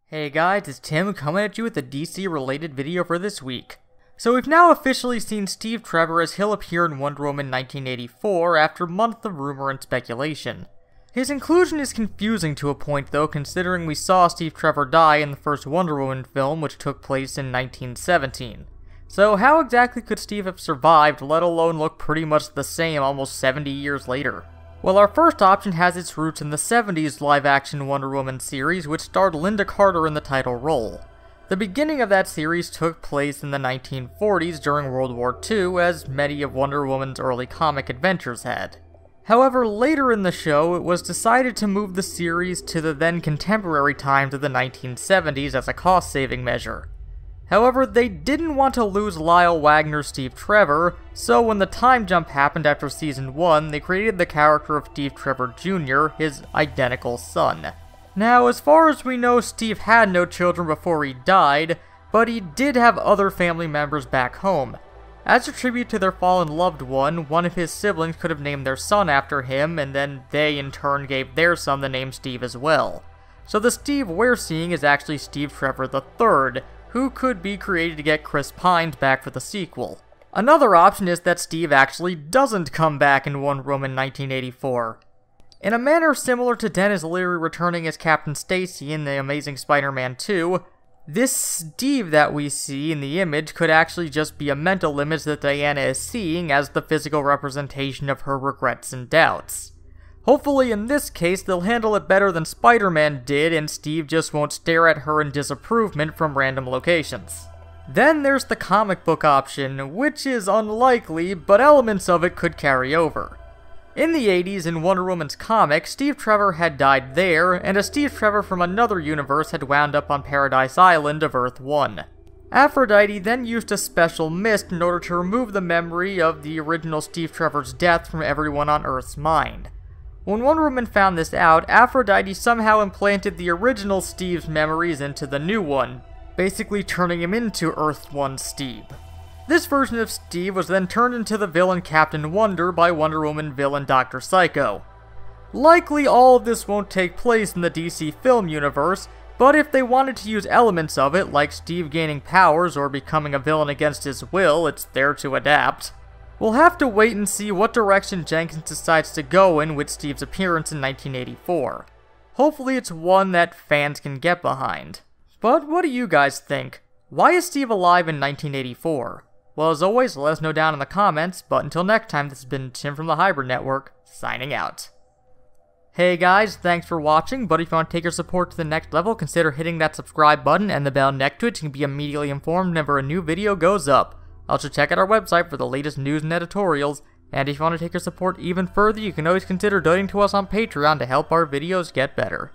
Hey guys, it's Tim coming at you with a DC related video for this week. So we've now officially seen Steve Trevor as he'll appear in Wonder Woman 1984 after months of rumor and speculation. His inclusion is confusing to a point though, considering we saw Steve Trevor die in the first Wonder Woman film, which took place in 1917. So how exactly could Steve have survived, let alone look pretty much the same almost 70 years later? Well, our first option has its roots in the 70s live-action Wonder Woman series, which starred Linda Carter in the title role. The beginning of that series took place in the 1940s during World War II, as many of Wonder Woman's early comic adventures had. However, later in the show, it was decided to move the series to the then contemporary times of the 1970s as a cost-saving measure. However, they didn't want to lose Lyle Wagner's Steve Trevor, so when the time jump happened after Season 1, they created the character of Steve Trevor Jr., his identical son. Now, as far as we know, Steve had no children before he died, but he did have other family members back home. As a tribute to their fallen loved one of his siblings could have named their son after him, and then they in turn gave their son the name Steve as well. So the Steve we're seeing is actually Steve Trevor III, who could be created to get Chris Pine back for the sequel. Another option is that Steve actually doesn't come back in Wonder Woman 1984. In a manner similar to Dennis Leary returning as Captain Stacy in The Amazing Spider-Man 2, this Steve that we see in the image could actually just be a mental image that Diana is seeing as the physical representation of her regrets and doubts. Hopefully in this case they'll handle it better than Spider-Man did and Steve just won't stare at her in disapproval from random locations. Then there's the comic book option, which is unlikely, but elements of it could carry over. In the 80s, in Wonder Woman's comic, Steve Trevor had died there, and a Steve Trevor from another universe had wound up on Paradise Island of Earth 1. Aphrodite then used a special mist in order to remove the memory of the original Steve Trevor's death from everyone on Earth's mind. When Wonder Woman found this out, Aphrodite somehow implanted the original Steve's memories into the new one, basically turning him into Earth 1 Steve. This version of Steve was then turned into the villain Captain Wonder by Wonder Woman villain Dr. Psycho. Likely all of this won't take place in the DC film universe, but if they wanted to use elements of it, like Steve gaining powers or becoming a villain against his will, it's there to adapt. We'll have to wait and see what direction Jenkins decides to go in with Steve's appearance in 1984. Hopefully it's one that fans can get behind. But what do you guys think? Why is Steve alive in 1984? Well, as always, let us know down in the comments, but until next time, this has been Tim from the Hybrid Network, signing out. Hey guys, thanks for watching, but if you want to take your support to the next level, consider hitting that subscribe button and the bell next to it so you can be immediately informed whenever a new video goes up. Also, check out our website for the latest news and editorials, and if you want to take your support even further, you can always consider donating to us on Patreon to help our videos get better.